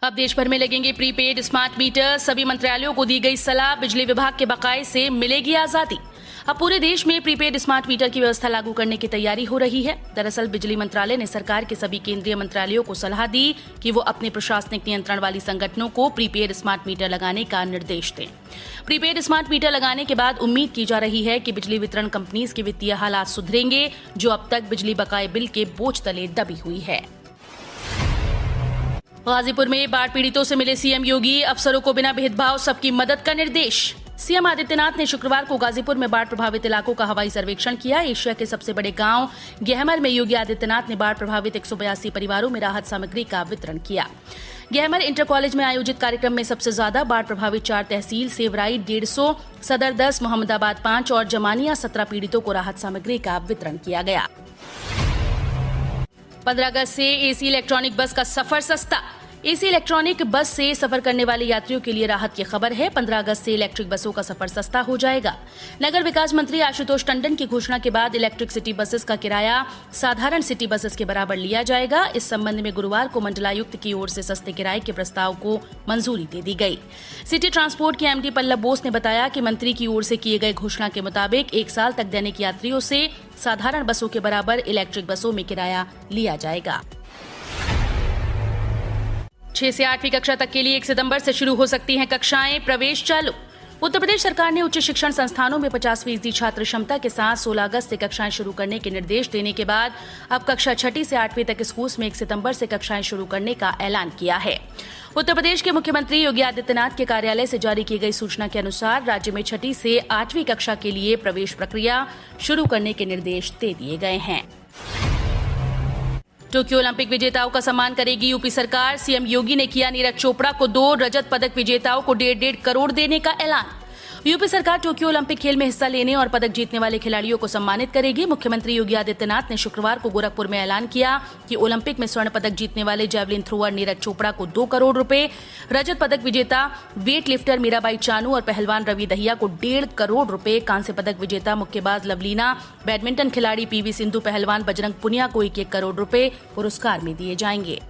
अब देश भर में लगेंगे प्रीपेड स्मार्ट मीटर। सभी मंत्रालयों को दी गई सलाह, बिजली विभाग के बकाये से मिलेगी आजादी। अब पूरे देश में प्रीपेड स्मार्ट मीटर की व्यवस्था लागू करने की तैयारी हो रही है। दरअसल बिजली मंत्रालय ने सरकार के सभी केंद्रीय मंत्रालयों को सलाह दी कि वो अपने प्रशासनिक नियंत्रण वाली संगठनों को प्रीपेड स्मार्ट मीटर लगाने का निर्देश दें। प्रीपेड स्मार्ट मीटर लगाने के बाद उम्मीद की जा रही है कि बिजली वितरण कंपनीज के वित्तीय हालात सुधरेंगे, जो अब तक बिजली बकाये बिल के बोझ तले दबी हुई है। गाजीपुर में बाढ़ पीड़ितों से मिले सीएम योगी, अफसरों को बिना भेदभाव सबकी मदद का निर्देश। सीएम आदित्यनाथ ने शुक्रवार को गाजीपुर में बाढ़ प्रभावित इलाकों का हवाई सर्वेक्षण किया। एशिया के सबसे बड़े गांव गहमर में योगी आदित्यनाथ ने बाढ़ प्रभावित 182 परिवारों में राहत सामग्री का वितरण किया। गहमर इंटर कॉलेज में आयोजित कार्यक्रम में सबसे ज्यादा बाढ़ प्रभावित 4 तहसील सेवराई 150, सदर 10, मोहम्मदाबाद 5 और जमानिया 17 पीड़ितों को राहत सामग्री का वितरण किया गया। 15 अगस्त से एसी इलेक्ट्रॉनिक बस का सफर सस्ता। एसी इलेक्ट्रॉनिक बस से सफर करने वाले यात्रियों के लिए राहत की खबर है। 15 अगस्त से इलेक्ट्रिक बसों का सफर सस्ता हो जाएगा। नगर विकास मंत्री आशुतोष टंडन की घोषणा के बाद इलेक्ट्रिक सिटी बसेस का किराया साधारण सिटी बसेस के बराबर लिया जाएगा। इस संबंध में गुरुवार को मंडलायुक्त की ओर से सस्ते किराए के प्रस्ताव को मंजूरी दे दी गई। सिटी ट्रांसपोर्ट के एमडी पल्लव बोस ने बताया कि मंत्री की ओर से किए गए घोषणा के मुताबिक 1 साल तक दैनिक यात्रियों से साधारण बसों के बराबर इलेक्ट्रिक बसों में किराया लिया जाएगा। 6 से 8वीं कक्षा तक के लिए 1 सितंबर से शुरू हो सकती हैं कक्षाएं, प्रवेश चालू। उत्तर प्रदेश सरकार ने उच्च शिक्षण संस्थानों में 50% छात्र क्षमता के साथ 16 अगस्त से कक्षाएं शुरू करने के निर्देश देने के बाद अब कक्षा 6ठी से 8वीं तक स्कूल में 1 सितंबर से कक्षाएं शुरू करने का ऐलान किया है। उत्तर प्रदेश के मुख्यमंत्री योगी आदित्यनाथ के कार्यालय से जारी की गई सूचना के अनुसार राज्य में 6ठी से 8वीं कक्षा के लिए प्रवेश प्रक्रिया शुरू करने के निर्देश दे दिए गए हैं। टोक्यो ओलंपिक विजेताओं का सम्मान करेगी यूपी सरकार। सीएम योगी ने किया नीरज चोपड़ा को 2 रजत पदक विजेताओं को 1.5 करोड़ देने का ऐलान। यूपी सरकार टोक्यो ओलंपिक खेल में हिस्सा लेने और पदक जीतने वाले खिलाड़ियों को सम्मानित करेगी। मुख्यमंत्री योगी आदित्यनाथ ने शुक्रवार को गोरखपुर में ऐलान किया कि ओलंपिक में स्वर्ण पदक जीतने वाले जैवलिन थ्रोअर नीरज चोपड़ा को 2 करोड़ रुपए, रजत पदक विजेता वेट लिफ्टर मीराबाई चानू और पहलवान रवि दहिया को 1.5 करोड़ रुपए, कांस्य पदक विजेता मुक्केबाज लवलीना, बैडमिंटन खिलाड़ी पीवी सिंधु, पहलवान बजरंग पुनिया को 1-1 करोड़ रुपए पुरस्कार में दिए जाएंगे।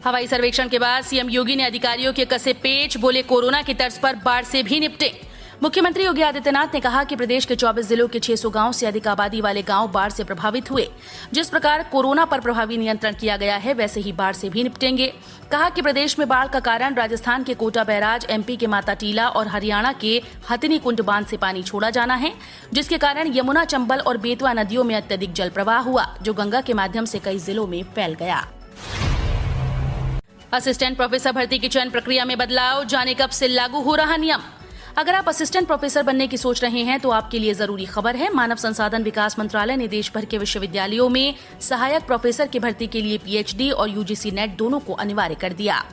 हवाई सर्वेक्षण के बाद सीएम योगी ने अधिकारियों के कसे पेच, बोले कोरोना की तर्ज पर बाढ़ से भी निपटे। मुख्यमंत्री योगी आदित्यनाथ ने कहा कि प्रदेश के 24 जिलों के 600 गांव से अधिक आबादी वाले गांव बाढ़ से प्रभावित हुए। जिस प्रकार कोरोना पर प्रभावी नियंत्रण किया गया है, वैसे ही बाढ़ से भी निपटेंगे। कहा कि प्रदेश में बाढ़ का कारण राजस्थान के कोटा बैराज, एमपी के माता टीला और हरियाणा के हथिनी कुंड बांध से पानी छोड़ा जाना है, जिसके कारण यमुना, चंबल और बेतवा नदियों में अत्यधिक जल प्रवाह हुआ, जो गंगा के माध्यम से कई जिलों में फैल गया। असिस्टेंट प्रोफेसर भर्ती की चयन प्रक्रिया में बदलाव, जाने कब से लागू हो रहा नियम। अगर आप असिस्टेंट प्रोफेसर बनने की सोच रहे हैं तो आपके लिए जरूरी खबर है। मानव संसाधन विकास मंत्रालय ने देश भर के विश्वविद्यालयों में सहायक प्रोफेसर की भर्ती के लिए पीएचडी और यूजीसी नेट दोनों को अनिवार्य कर दिया।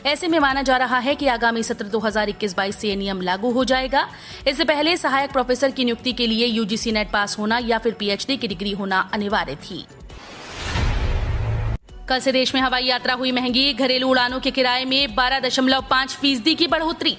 ऐसे में माना जा रहा है कि आगामी सत्र 2021-22 से यह नियम लागू हो जाएगा। इससे पहले सहायक प्रोफेसर की नियुक्ति के लिए यूजीसी नेट पास होना या फिर पीएचडी की डिग्री होना अनिवार्य थी। कल से देश में हवाई यात्रा हुई महंगी। घरेलू उड़ानों के किराए में 12.5% की बढ़ोतरी।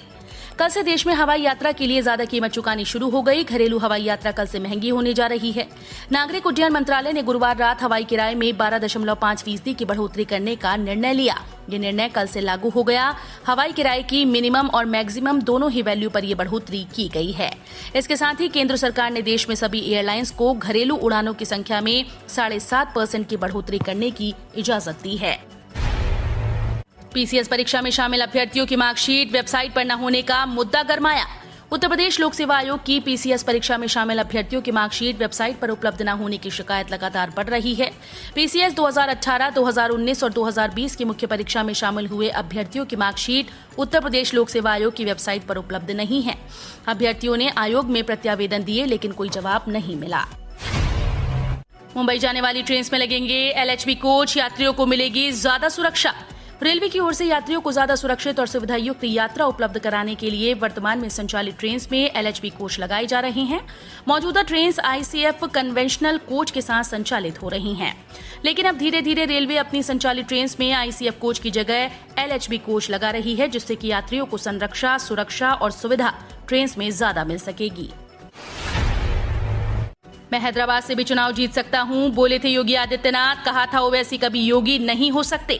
कल से देश में हवाई यात्रा के लिए ज्यादा कीमत चुकानी शुरू हो गई। घरेलू हवाई यात्रा कल से महंगी होने जा रही है। नागरिक उड्डयन मंत्रालय ने गुरुवार रात हवाई किराए में 12.5% की बढ़ोतरी करने का निर्णय लिया। ये निर्णय कल से लागू हो गया। हवाई किराए की मिनिमम और मैक्सिमम दोनों ही वैल्यू पर यह बढ़ोतरी की गई है। इसके साथ ही केंद्र सरकार ने देश में सभी एयरलाइंस को घरेलू उड़ानों की संख्या में 7.5% की बढ़ोतरी करने की इजाजत दी है। पीसीएस परीक्षा में शामिल अभ्यर्थियों की मार्कशीट वेबसाइट पर न होने का मुद्दा गरमाया। उत्तर प्रदेश लोक सेवा आयोग की पीसीएस परीक्षा में शामिल अभ्यर्थियों की मार्कशीट वेबसाइट पर उपलब्ध न होने की शिकायत लगातार बढ़ रही है। पीसीएस 2018, 2019 और 2020 की मुख्य परीक्षा में शामिल हुए अभ्यर्थियों की मार्कशीट उत्तर प्रदेश लोक सेवा आयोग की वेबसाइट पर उपलब्ध नहीं है। अभ्यर्थियों ने आयोग में प्रत्यावेदन दिए, लेकिन कोई जवाब नहीं मिला। मुंबई जाने वाली ट्रेन में लगेंगे एलएचबी कोच, यात्रियों को मिलेगी ज्यादा सुरक्षा। रेलवे की ओर से यात्रियों को ज्यादा सुरक्षित और सुविधा युक्त यात्रा उपलब्ध कराने के लिए वर्तमान में संचालित ट्रेन में एलएचबी कोच लगाए जा रहे हैं। मौजूदा ट्रेन आईसीएफ कन्वेंशनल कोच के साथ संचालित हो रही हैं, लेकिन अब धीरे धीरे रेलवे अपनी संचालित ट्रेन में आईसीएफ कोच की जगह एलएचबी कोच लगा रही है, जिससे कि यात्रियों को संरक्षा, सुरक्षा और सुविधा ट्रेन में ज्यादा मिल सकेगी। मैं हैदराबाद से भी चुनाव जीत सकता हूं, बोले थे योगी आदित्यनाथ। कहा था ओवैसी कभी योगी नहीं हो सकते।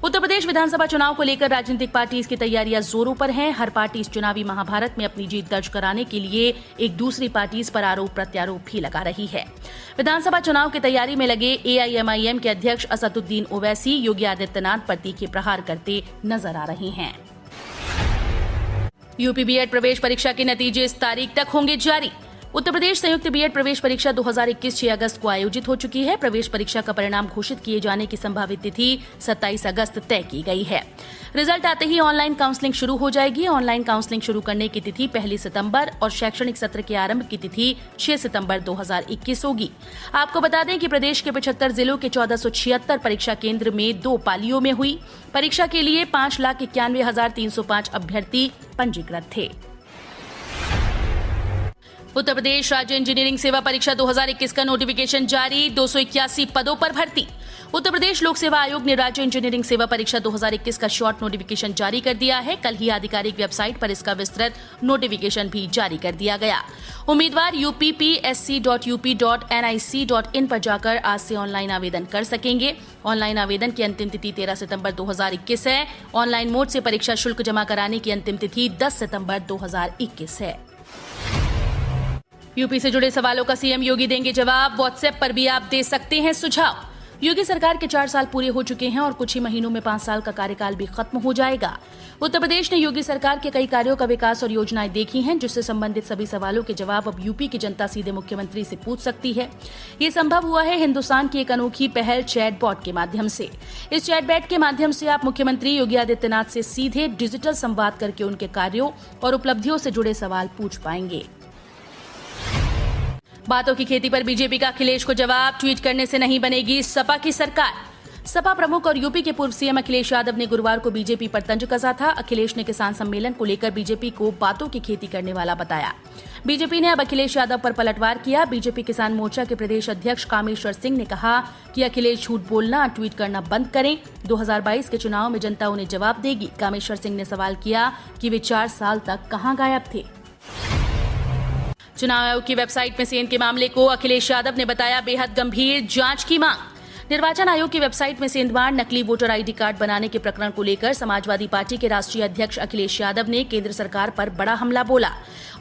उत्तर प्रदेश विधानसभा चुनाव को लेकर राजनीतिक पार्टी की तैयारियां जोरों पर हैं। हर पार्टी इस चुनावी महाभारत में अपनी जीत दर्ज कराने के लिए एक दूसरी पार्टी पर आरोप प्रत्यारोप भी लगा रही है। विधानसभा चुनाव की तैयारी में लगे AIMIM के अध्यक्ष असदुद्दीन ओवैसी योगी आदित्यनाथ पर तीखे प्रहार करते नजर आ रहे हैं। यूपी बीएड प्रवेश परीक्षा के नतीजे इस तारीख तक होंगे जारी। उत्तर प्रदेश संयुक्त बीएड प्रवेश परीक्षा 2021 6 अगस्त को आयोजित हो चुकी है। प्रवेश परीक्षा का परिणाम घोषित किए जाने की संभावित तिथि 27 अगस्त तय की गई है। रिजल्ट आते ही ऑनलाइन काउंसलिंग शुरू हो जाएगी। ऑनलाइन काउंसलिंग शुरू करने की तिथि 1 सितंबर और शैक्षणिक सत्र के आरंभ की तिथि 6 सितंबर 2021 होगी। आपको बता दें कि प्रदेश के 75 जिलों के 1476 परीक्षा केंद्र में 2 पालियों में हुई। परीक्षा के लिए 5,91,305 अभ्यर्थी पंजीकृत थे। उत्तर प्रदेश राज्य इंजीनियरिंग सेवा परीक्षा 2021 का नोटिफिकेशन जारी। 281 पदों पर भर्ती। उत्तर प्रदेश लोक सेवा आयोग ने राज्य इंजीनियरिंग सेवा परीक्षा 2021 का शॉर्ट नोटिफिकेशन जारी कर दिया है। कल ही आधिकारिक वेबसाइट पर इसका विस्तृत नोटिफिकेशन भी जारी कर दिया गया। उम्मीदवार uppsc.up.nic.in पर जाकर आज से ऑनलाइन आवेदन कर सकेंगे। ऑनलाइन आवेदन की अंतिम तिथि 13 सितंबर 2021 है। ऑनलाइन मोड से परीक्षा शुल्क जमा कराने की अंतिम तिथि 10 सितंबर 2021 है। यूपी से जुड़े सवालों का सीएम योगी देंगे जवाब। व्हाट्सएप पर भी आप दे सकते हैं सुझाव। योगी सरकार के 4 साल पूरे हो चुके हैं और कुछ ही महीनों में 5 साल का कार्यकाल भी खत्म हो जाएगा। उत्तर प्रदेश ने योगी सरकार के कई कार्यों का विकास और योजनाएं देखी हैं, जिससे संबंधित सभी सवालों के जवाब अब यूपी की जनता सीधे मुख्यमंत्री से पूछ सकती है। ये संभव हुआ है हिंदुस्तान की एक अनोखी पहल चैटबॉट के माध्यम से। इस चैटबॉट के माध्यम से आप मुख्यमंत्री योगी आदित्यनाथ से सीधे डिजिटल संवाद करके उनके कार्यों और उपलब्धियों से जुड़े सवाल पूछ पाएंगे। बातों की खेती पर बीजेपी का अखिलेश को जवाब। ट्वीट करने से नहीं बनेगी सपा की सरकार। सपा प्रमुख और यूपी के पूर्व सीएम अखिलेश यादव ने गुरुवार को बीजेपी पर तंज कसा था। अखिलेश ने किसान सम्मेलन को लेकर बीजेपी को बातों की खेती करने वाला बताया। बीजेपी ने अब अखिलेश यादव पर पलटवार किया। बीजेपी किसान मोर्चा के प्रदेश अध्यक्ष कामेश्वर सिंह ने कहा कि अखिलेश झूठ बोलना, ट्वीट करना बंद करें। 2022 के चुनाव में जनता उन्हें जवाब देगी। कामेश्वर सिंह ने सवाल किया कि वे 4 साल तक कहां गायब थे। चुनाव आयोग की वेबसाइट में सेंध के मामले को अखिलेश यादव ने बताया बेहद गंभीर, जांच की मांग। निर्वाचन आयोग की वेबसाइट में सेंधमार नकली वोटर आईडी कार्ड बनाने के प्रकरण को लेकर समाजवादी पार्टी के राष्ट्रीय अध्यक्ष अखिलेश यादव ने केंद्र सरकार पर बड़ा हमला बोला।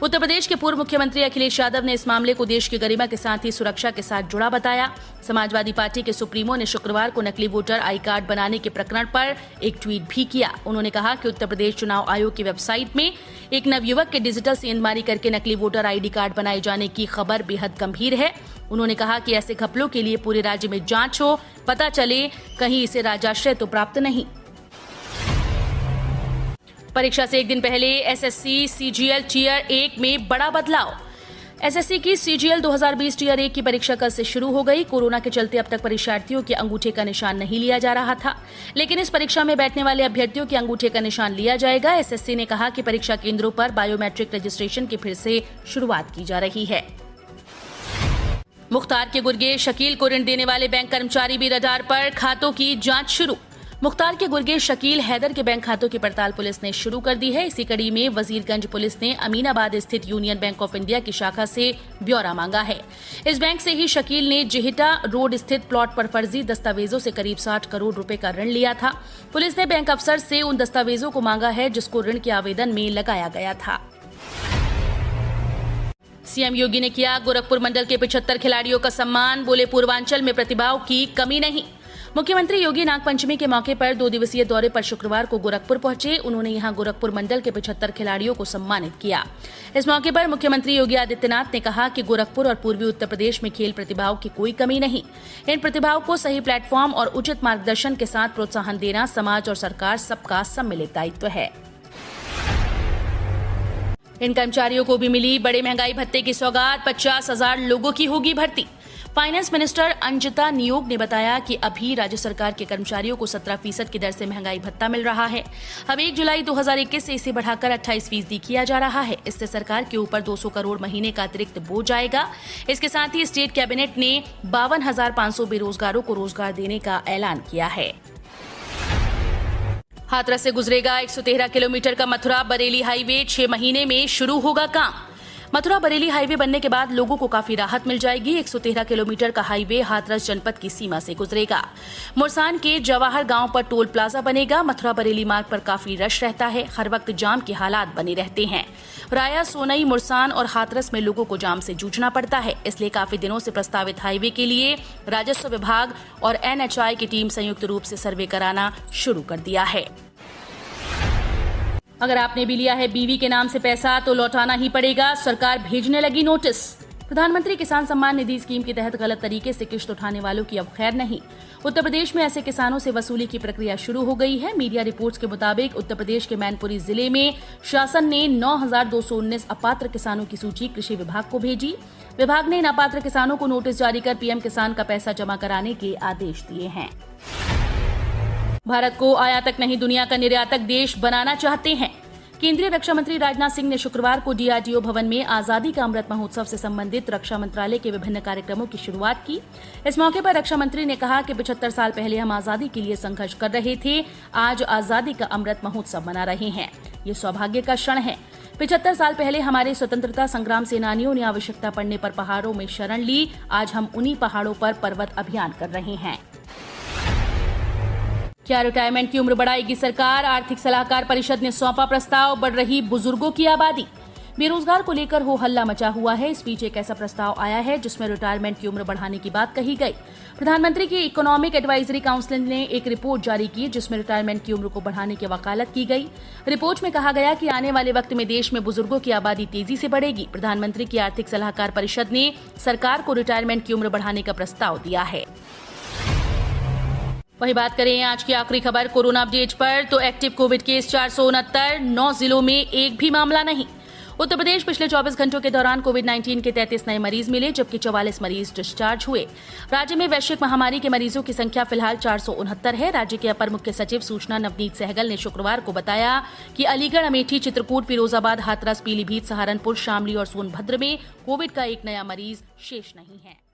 उत्तर प्रदेश के पूर्व मुख्यमंत्री अखिलेश यादव ने इस मामले को देश की गरिमा के साथ ही सुरक्षा के साथ जुड़ा बताया। समाजवादी पार्टी के सुप्रीमो ने शुक्रवार को नकली वोटर आई कार्ड बनाने के प्रकरण पर एक ट्वीट भी किया। उन्होंने कहा कि उत्तर प्रदेश चुनाव आयोग की वेबसाइट में एक नवयुवक के डिजिटल सेंधमारी करके नकली वोटर आईडी कार्ड बनाए जाने की खबर बेहद गंभीर है। उन्होंने कहा कि ऐसे घपलों के लिए पूरे राज्य में जांच हो, पता चले कहीं इसे राजाश्रय तो प्राप्त नहीं। परीक्षा से एक दिन पहले एसएससी सीजीएल टियर 1 में बड़ा बदलाव। एसएससी की सीजीएल 2020 टियर 1 की परीक्षा कल से शुरू हो गई। कोरोना के चलते अब तक परीक्षार्थियों के अंगूठे का निशान नहीं लिया जा रहा था, लेकिन इस परीक्षा में बैठने वाले अभ्यर्थियों के अंगूठे का निशान लिया जाएगा। एसएससी ने कहा कि परीक्षा केंद्रों पर बायोमेट्रिक रजिस्ट्रेशन की फिर से शुरुआत की जा रही है। मुख्तार के गुर्गे शकील को ऋण देने वाले बैंक कर्मचारी भी रडार पर, खातों की जांच शुरू। मुख्तार के गुर्गे शकील हैदर के बैंक खातों की पड़ताल पुलिस ने शुरू कर दी है। इसी कड़ी में वजीरगंज पुलिस ने अमीनाबाद स्थित यूनियन बैंक ऑफ इंडिया की शाखा से ब्यौरा मांगा है। इस बैंक से ही शकील ने जेहिटा रोड स्थित प्लॉट पर फर्जी दस्तावेजों से करीब 60 करोड़ रुपए का ऋण लिया था। पुलिस ने बैंक अफसर से उन दस्तावेजों को मांगा है जिसको ऋण के आवेदन में लगाया गया था। सीएम योगी ने किया गोरखपुर मंडल के 75 खिलाड़ियों का सम्मान। बोले पूर्वांचल में प्रतिभाओं की कमी नहीं। मुख्यमंत्री योगी नागपंचमी के मौके पर 2 दिवसीय दौरे पर शुक्रवार को गोरखपुर पहुंचे। उन्होंने यहां गोरखपुर मंडल के 75 खिलाड़ियों को सम्मानित किया। इस मौके पर मुख्यमंत्री योगी आदित्यनाथ ने कहा कि गोरखपुर और पूर्वी उत्तर प्रदेश में खेल प्रतिभाओं की कोई कमी नहीं। इन प्रतिभाओं को सही प्लेटफॉर्म और उचित मार्गदर्शन के साथ प्रोत्साहन देना समाज और सरकार सबका सम्मिलित दायित्व है। इन कर्मचारियों को भी मिली बड़े महंगाई भत्ते की सौगात। 50,000 लोगों की होगी भर्ती। फाइनेंस मिनिस्टर अंजिता नियोग ने बताया कि अभी राज्य सरकार के कर्मचारियों को 17% की दर से महंगाई भत्ता मिल रहा है। अब 1 जुलाई 2021 से इसे बढ़ाकर 28% किया जा रहा है। इससे सरकार के ऊपर 200 करोड़ महीने का अतिरिक्त बोझ आएगा। इसके साथ ही स्टेट कैबिनेट ने 52,500 बेरोजगारों को रोजगार देने का ऐलान किया है। हाथरस से गुजरेगा 113 किलोमीटर का मथुरा बरेली हाईवे। 6 महीने में शुरू होगा काम। मथुरा बरेली हाईवे बनने के बाद लोगों को काफी राहत मिल जाएगी। 113 किलोमीटर का हाईवे हाथरस जनपद की सीमा से गुजरेगा। मुरसान के जवाहर गांव पर टोल प्लाजा बनेगा। मथुरा बरेली मार्ग पर काफी रश रहता है, हर वक्त जाम के हालात बने रहते हैं। राया, सोनई, मुरसान और हाथरस में लोगों को जाम से जूझना पड़ता है। इसलिए काफी दिनों से प्रस्तावित हाईवे के लिए राजस्व विभाग और NHAI की टीम संयुक्त रूप से सर्वे कराना शुरू कर दिया है। अगर आपने भी लिया है बीवी के नाम से पैसा तो लौटाना ही पड़ेगा, सरकार भेजने लगी नोटिस। प्रधानमंत्री किसान सम्मान निधि स्कीम के तहत गलत तरीके से किश्त उठाने वालों की अब खैर नहीं। उत्तर प्रदेश में ऐसे किसानों से वसूली की प्रक्रिया शुरू हो गई है। मीडिया रिपोर्ट्स के मुताबिक उत्तर प्रदेश के मैनपुरी जिले में शासन ने 9,219 अपात्र किसानों की सूची कृषि विभाग को भेजी। विभाग ने इन अपात्र किसानों को नोटिस जारी कर PM किसान का पैसा जमा कराने के आदेश दिए हैं। भारत को आयातक नहीं दुनिया का निर्यातक देश बनाना चाहते हैं। केंद्रीय रक्षा मंत्री राजनाथ सिंह ने शुक्रवार को DRDO भवन में आजादी का अमृत महोत्सव से संबंधित रक्षा मंत्रालय के विभिन्न कार्यक्रमों की शुरुआत की। इस मौके पर रक्षा मंत्री ने कहा कि 75 साल पहले हम आजादी के लिए संघर्ष कर रहे थे, आज आजादी का अमृत महोत्सव मना रहे हैं। ये सौभाग्य का क्षण है। 75 साल पहले हमारे स्वतंत्रता संग्राम सेनानियों ने आवश्यकता पड़ने पर पहाड़ों में शरण ली, आज हम उन्हीं पहाड़ों पर पर्वत अभियान कर रहे हैं। क्या रिटायरमेंट की उम्र बढ़ाएगी सरकार? आर्थिक सलाहकार परिषद ने सौंपा प्रस्ताव, बढ़ रही बुजुर्गों की आबादी। बेरोजगार को लेकर हो हल्ला मचा हुआ है। इस बीच एक ऐसा प्रस्ताव आया है जिसमें रिटायरमेंट की उम्र बढ़ाने की बात कही गई। प्रधानमंत्री की इकोनॉमिक एडवाइजरी काउंसिल ने एक रिपोर्ट जारी की जिसमें रिटायरमेंट की उम्र को बढ़ाने की वकालत की गई। रिपोर्ट में कहा गया कि आने वाले वक्त में देश में बुजुर्गों की आबादी तेजी से बढ़ेगी। प्रधानमंत्री की आर्थिक सलाहकार परिषद ने सरकार को रिटायरमेंट की उम्र बढ़ाने का प्रस्ताव दिया है। वही बात करें आज की आखिरी खबर कोरोना अपडेट पर, तो एक्टिव कोविड केस 469, 9 जिलों में एक भी मामला नहीं। उत्तर प्रदेश पिछले 24 घंटों के दौरान कोविड-19 के 33 नए मरीज मिले, जबकि 44 मरीज डिस्चार्ज हुए। राज्य में वैश्विक महामारी के मरीजों की संख्या फिलहाल 469 है। राज्य के अपर मुख्य सचिव सूचना नवनीत सहगल ने शुक्रवार को बताया कि अलीगढ़, अमेठी, चित्रकूट, फिरोजाबाद, हाथरस, पीलीभीत, सहारनपुर, शामली और सोनभद्र में कोविड का एक नया मरीज शेष नहीं है।